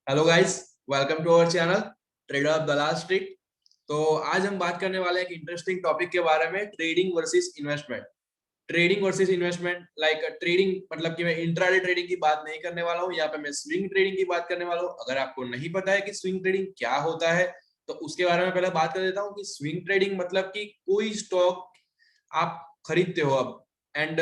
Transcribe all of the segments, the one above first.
Hello guys, welcome to our channel trader of Dalal Street. तो आज हम बात करने वाले हैं एक इंटरेस्टिंग टॉपिक के बारे में, trading versus investment. Trading versus investment, like trading मतलब कि मैं इंट्राडे ट्रेडिंग की बात नहीं करने वाला हूँ, यहाँ पे मैं स्विंग ट्रेडिंग की बात करने वाला हूँ। अगर आपको नहीं पता है कि स्विंग ट्रेडिंग क्या होता है तो उसके बारे में पहले बात कर देता हूँ कि स्विंग ट्रेडिंग मतलब कि कोई स्टॉक आप खरीदते हो अब एंड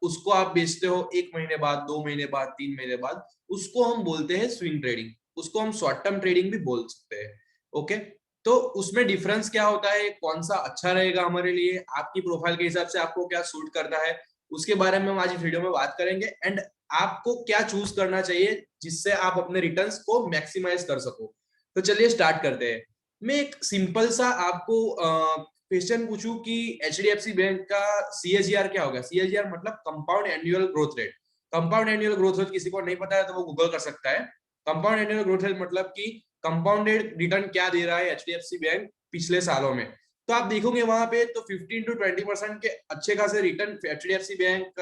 उसको आप बेचते हो 1 महीने बाद, 2 महीने बाद, 3 महीने बाद, उसको हम बोलते हैं स्विंग ट्रेडिंग। उसको हम शॉर्ट टर्म ट्रेडिंग भी बोल सकते हैं। ओके, तो उसमें डिफरेंस क्या होता है, कौन सा अच्छा रहेगा हमारे लिए, आपकी प्रोफाइल के हिसाब से आपको क्या सूट करता है, उसके बारे में हम आज इस वीडियो में बात करेंगे। एंड आपको क्या चूज करना चाहिए जिससे आप अपने रिटर्न्स को मैक्सिमाइज कर सको। तो चलिए स्टार्ट करते हैं। मैं एक सिंपल सा आपको क्वेश्चन पूछूं कि एचडीएफसी बैंक का सीएजीआर क्या होगा। सीएजीआर मतलब compound annual growth rate. Compound annual growth rate किसी को नहीं पता है तो वो गूगल कर सकता है। कंपाउंड एनुअल ग्रोथ रेट मतलब कि कंपाउंडेड रिटर्न क्या दे रहा है एचडीएफसी बैंक पिछले सालों में। तो आप देखोगे वहां पे तो 15 to 20% के अच्छे खासे रिटर्न एचडीएफसी बैंक,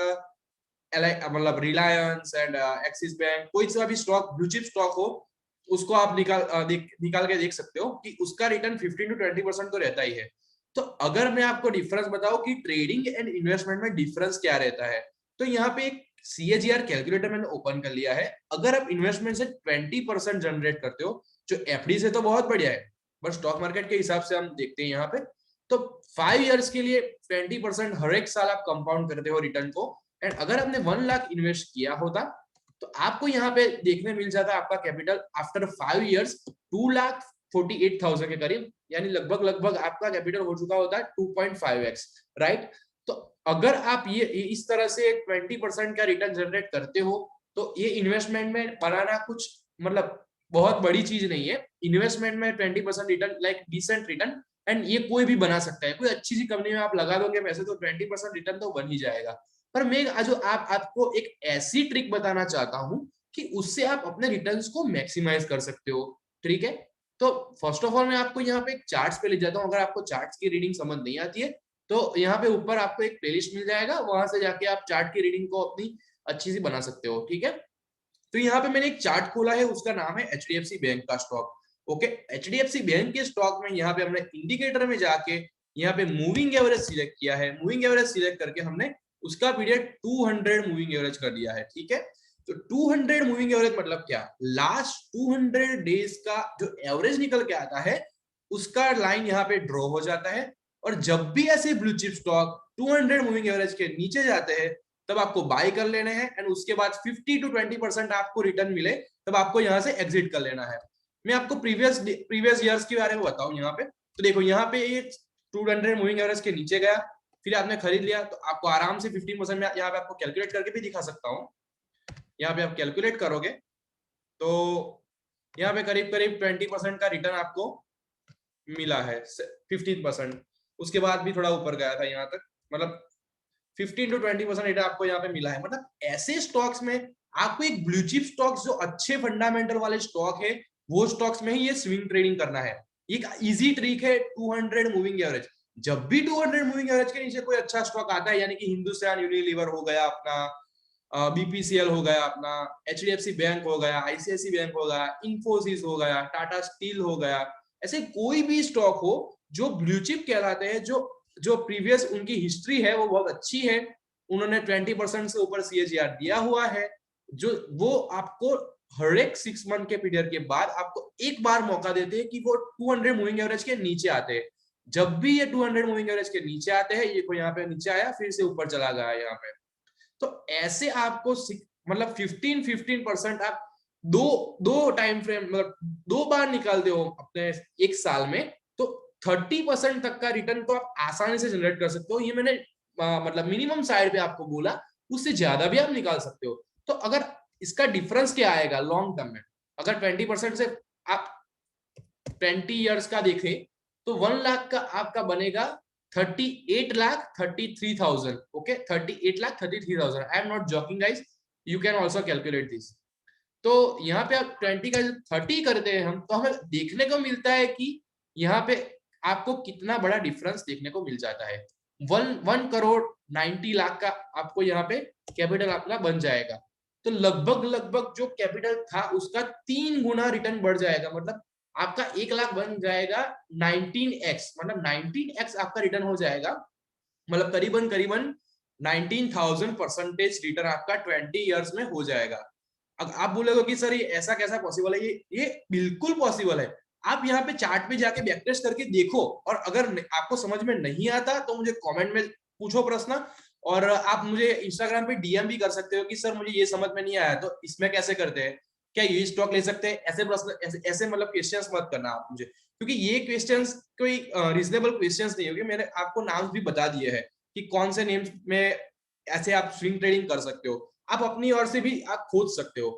मतलब रिलायंस एंड एक्सिस बैंक, कोई सा भी स्टॉक, ब्लू चिप स्टॉक हो, उसको आप निकाल के देख सकते हो कि उसका रिटर्न 15 to 20% तो रहता ही है। तो अगर मैं आपको डिफरेंस बताऊं कि ट्रेडिंग एंड इन्वेस्टमेंट में डिफरेंस क्या रहता है, तो यहाँ पे एक सीएजीआर कैलकुलेटर मैंने ओपन कर लिया है। अगर आप इन्वेस्टमेंट से 20% जनरेट करते हो, जो एफडी से तो बहुत बढ़िया है, बट स्टॉक मार्केट के हिसाब से हम देखते हैं यहाँ पे, तो 5 इयर्स के लिए 20% हर एक साल आप कंपाउंड करते हो रिटर्न को। एंड अगर आपने 1 लाख इन्वेस्ट किया होता तो आपको यहाँ पे देखने मिल जाता आपका कैपिटल आफ्टर 5 इयर्स 2,48,000 के करीब, यानी लगभग लगभग आपका कैपिटल हो चुका होता है 2.5x, राइट। तो अगर आप ये इस तरह से 20% का रिटर्न जनरेट करते हो तो ये इन्वेस्टमेंट में बनाना कुछ मतलब बहुत बड़ी चीज नहीं है। इन्वेस्टमेंट में 20% return like decent return, and ये कोई भी बना सकता है। कोई अच्छी सी कंपनी में आप लगा दोगे वैसे तो 20% रिटर्न तो बन ही जाएगा। पर मैं जो आपको एक ऐसी ट्रिक बताना चाहता हूं कि उससे आप अपने रिटर्न्स को मैक्सिमाइज कर सकते हो। ठीक है, तो फर्स्ट ऑफ ऑल मैं आपको यहाँ पे एक चार्ट्स पे ले जाता हूँ। अगर आपको चार्ट्स की रीडिंग समझ नहीं आती है तो यहाँ पे ऊपर आपको एक प्लेलिस्ट मिल जाएगा, वहां से जाके आप चार्ट की रीडिंग को अपनी अच्छी सी बना सकते हो। ठीक है, तो यहाँ पे मैंने एक चार्ट खोला है, उसका नाम है एचडीएफसी बैंक का स्टॉक। ओके, एचडीएफसी बैंक के स्टॉक में यहाँ पे हमने इंडिकेटर में जाके यहाँ पे मूविंग एवरेज सिलेक्ट किया है। मूविंग एवरेज सिलेक्ट करके हमने उसका पीरियड 200 मूविंग एवरेज कर दिया है। ठीक है, तो 200 मूविंग एवरेज मतलब क्या, लास्ट 200 डेज का जो एवरेज निकल के आता है उसका लाइन यहाँ पे ड्रॉ हो जाता है। और जब भी ऐसे blue chip stock 200 moving average के नीचे जाते हैं तब आपको बाय कर लेने हैं, एंड उसके बाद 50 to 20% आपको रिटर्न मिले तब आपको यहाँ से एग्जिट कर लेना है। मैं आपको प्रीवियस ईयर्स के बारे में बताऊं यहाँ पे, तो देखो यहाँ पे ये 200 मूविंग एवरेज के नीचे गया, फिर आपने खरीद लिया तो आपको आराम से 15%, में यहाँ पे आपको कैलकुलेट करके भी दिखा सकता हूँ। यहाँ पे आप कैलकुलेट करोगे तो यहाँ पे करीब करीब 20% का रिटर्न आपको मिला है, 15%। उसके बाद भी थोड़ा ऊपर गया था यहाँ तक, मतलब 15 to 20% रिटर्न आपको यहाँ पे मिला है। मतलब ऐसे स्टॉक्स में आपको एक ब्लू चिप स्टॉक्स जो अच्छे फंडामेंटल वाले स्टॉक है वो स्टॉक्स में ही ये स्विंग ट्रेडिंग करना है। एक इजी ट्रिक है 200 मूविंग एवरेज। जब भी 200 मूविंग एवरेज के नीचे कोई अच्छा स्टॉक आता है, यानी कि हिंदुस्तान यूनिलीवर हो गया अपना, बीपीसीएल हो गया अपना, एचडीएफसी बैंक हो गया, आईसीआईसी बैंक हो गया, इंफोसिस हो गया, टाटा स्टील हो गया, ऐसे कोई भी स्टॉक हो जो ब्लू चिप कहलाते हैं, जो जो प्रीवियस उनकी हिस्ट्री है वो बहुत अच्छी है, उन्होंने 20% से ऊपर सीएजीआर दिया हुआ है, जो वो आपको हर एक 6 मंथ के पीरियड के बाद आपको एक बार मौका देते हैं कि वो 200 मूविंग एवरेज के नीचे आते हैं। जब भी ये 200 मूविंग एवरेज के नीचे आते हैं, ये कोई यहाँ पे नीचे आया फिर से ऊपर चला गया यहाँ पे, तो ऐसे आपको मतलब 15% आप दो दो टाइम फ्रेम मतलब 2 बार निकालते हो अपने एक साल में, तो 30% तक का रिटर्न तो आप आसानी से जनरेट कर सकते हो। ये मैंने मतलब मिनिमम साइड पे आपको बोला, उससे ज्यादा भी आप निकाल सकते हो। तो अगर इसका डिफरेंस क्या आएगा लॉन्ग टर्म में, अगर 20% से आप 20 इयर्स का देखें तो 1 लाख का आपका बनेगा 38,33,000। Okay, 38,33,000, I am not joking guys, you can also calculate this. तो यहाँ पे आप 20 का 30 करते हैं हम, तो हमें देखने को मिलता है कि यहाँ पे आपको कितना बड़ा डिफरेंस देखने को मिल जाता है। 1 करोड़ 90 लाख का आपको यहाँ पे कैपिटल अपना बन जाएगा। तो लगभग लगभग जो कैपिटल था उसका 3 गुना रिटर्न बढ़ जाएगा। मतलब आपका 1 लाख बन जाएगा 19x, मतलब 19x आपका रिटर्न हो जाएगा। मतलब करीबन करीबन 19,000% रिटर्न आपका 20 इयर्स में हो जाएगा। अब आप बोलोगे कि सर ये ऐसा कैसा पॉसिबल है? ये बिल्कुल पॉसिबल है। आप यहाँ पे चार्ट पे जाके बैक टेस्ट करके देखो, और अगर आपको समझ में नहीं आता तो मुझे कमेंट में पूछो प्रश्न, और आप मुझे इंस्टाग्राम पे डीएम भी कर सकते हो कि सर मुझे ये समझ में नहीं आया, तो इसमें कैसे करते हैं, क्या ये स्टॉक ले सकते हैं, ऐसे प्रश्न, ऐसे मतलब क्वेश्चंस मत करना आप मुझे, क्योंकि ये क्वेश्चंस कोई रीजनेबल क्वेश्चंस नहीं होंगे। मैंने आपको नाम भी बता दिए हैं कि कौन से नेम्स में ऐसे आप स्विंग ट्रेडिंग कर सकते हो, आप अपनी ओर से भी आप खोज सकते हो।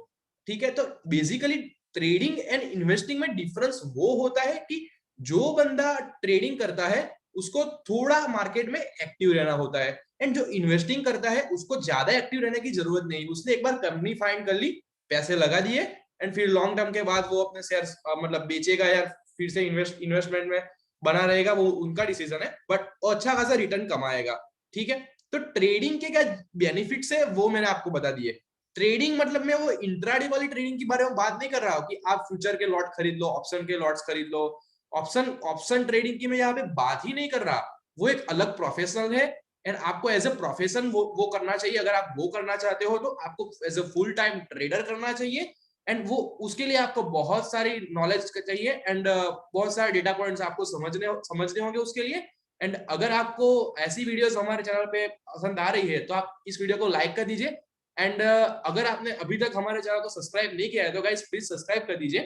ठीक है, तो बेसिकली ट्रेडिंग एंड इन्वेस्टिंग में डिफरेंस वो होता है कि जो बंदा ट्रेडिंग करता है उसको थोड़ा मार्केट में एक्टिव रहना होता है, एंड जो इन्वेस्टिंग करता है उसको ज्यादा एक्टिव रहने की जरूरत नहीं। उसने एक बार कंपनी फाइंड कर ली, पैसे लगा दिए, एंड फिर लॉन्ग टर्म के बाद वो अपने शेयर मतलब बेचेगा या फिर से इन्वेस्टमेंट में बना रहेगा, वो उनका डिसीजन है, बट अच्छा खासा रिटर्न कमाएगा। ठीक है, तो ट्रेडिंग के क्या बेनिफिट्स है वो मैंने आपको बता दिए। ट्रेडिंग मतलब मैं वो इंट्राडे वाली ट्रेडिंग के बारे में बात नहीं कर रहा हूँ कि आप फ्यूचर के लॉट खरीद लो, ऑप्शन के लॉट्स खरीद लो। ऑप्शन ऑप्शन ट्रेडिंग की मैं यहाँ पे बात ही नहीं कर रहा। वो एक अलग प्रोफेशनल है, एंड आपको एज ए प्रोफेशन वो करना चाहिए। अगर आप वो करना चाहते हो तो आपको as a full time trader करना चाहिए, एंड वो उसके लिए आपको बहुत सारी नॉलेज चाहिए, एंड बहुत सारे डेटा पॉइंट्स आपको समझने होंगे उसके लिए। एंड अगर आपको ऐसी वीडियोस हमारे चैनल पे पसंद आ रही है तो आप इस वीडियो को लाइक कर दीजिए, एंड अगर आपने अभी तक हमारे चैनल को सब्सक्राइब नहीं किया है तो गाइस प्लीज सब्सक्राइब कर दीजिए।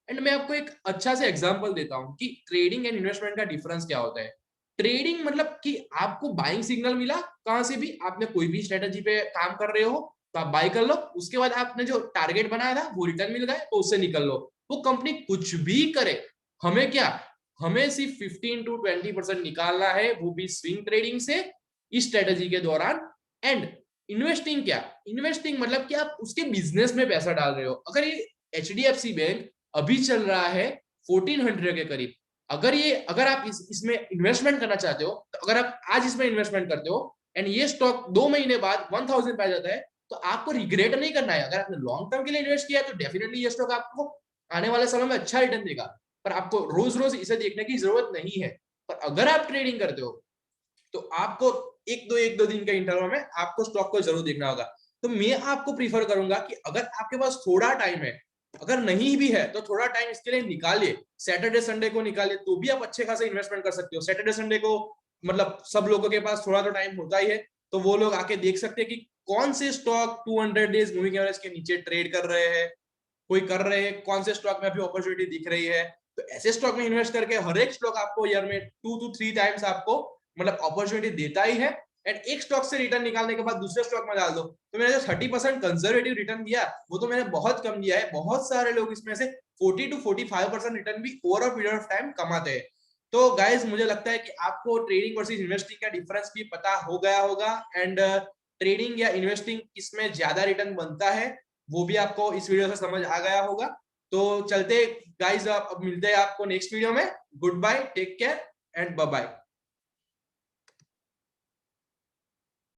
एंड मैं आपको एक अच्छा सा एग्जांपल देता हूँ कि ट्रेडिंग एंड इन्वेस्टमेंट का डिफरेंस क्या होता है। ट्रेडिंग मतलब कि आपको बाइंग सिग्नल मिला, कहां से भी, आपने कोई भी स्ट्रेटेजी पे काम कर रहे हो तो आप बाय कर लो, उसके बाद आपने जो टारगेट बनाया था वो रिटर्न मिल गए तो उससे निकल लो। वो कंपनी कुछ भी करे, हमें क्या, हमें सिर्फ 15 to 20% निकालना है, वो भी स्विंग ट्रेडिंग से इस स्ट्रेटेजी के दौरान। एंड इन्वेस्टिंग क्या, इन्वेस्टिंग मतलब कि आप उसके बिजनेस में पैसा डाल रहे हो। अगर ये एचडीएफसी बैंक अभी चल रहा है 1400 के करीब, अगर आप इसमें इन्वेस्टमेंट करना चाहते हो, तो अगर आप आज इसमें इन्वेस्टमेंट करते हो एंड ये स्टॉक 2 महीने बाद 1000 पे आ जाता है, तो आपको रिग्रेट नहीं करना है। अगर आपने लॉन्ग टर्म के लिए इन्वेस्ट किया है तो डेफिनेटली ये स्टॉक आपको आने वाले समय में अच्छा रिटर्न देगा, पर आपको रोज रोज इसे देखने की जरूरत नहीं है। पर अगर आप ट्रेडिंग करते हो तो आपको एक दो दिन के इंटरवल में आपको स्टॉक को जरूर देखना होगा। तो मैं आपको प्रीफर करूंगा कि अगर आपके पास थोड़ा टाइम है, अगर नहीं भी है तो थोड़ा टाइम इसके लिए निकालिए, सैटरडे संडे को निकालिए, तो भी आप अच्छे खासे इन्वेस्टमेंट कर सकते हो। सैटरडे संडे को मतलब सब लोगों के पास थोड़ा तो टाइम होता ही है, तो वो लोग आके देख सकते हैं कि कौन से स्टॉक 200 डेज मूविंग एवरेज के नीचे ट्रेड कर रहे हैं, कोई कर रहे हैं, कौन से स्टॉक में अभी अपॉर्चुनिटी दिख रही है। तो ऐसे स्टॉक में इन्वेस्ट करके हर एक स्टॉक आपको ईयर में 2 to 3 टाइम्स आपको मतलब अपॉर्चुनिटी देता ही है। एंड एक स्टॉक से रिटर्न निकालने के बाद दूसरे स्टॉक में डाल दो, तो मैंने जो 30% कंजर्वेटिव रिटर्न दिया वो तो मैंने बहुत कम दिया है। बहुत सारे लोग इसमें से 40 to 45% रिटर्न भी over a period of time कमाते हैं। तो गाइज मुझे लगता है कि आपको ट्रेडिंग वर्सेस इन्वेस्टिंग का डिफरेंस भी पता हो गया होगा, एंड ट्रेडिंग या इन्वेस्टिंग किसमें ज्यादा रिटर्न बनता है वो भी आपको इस वीडियो से समझ आ गया होगा। तो चलते गाइज, अब मिलते हैं आपको नेक्स्ट वीडियो में। Good bye, take care and bye bye.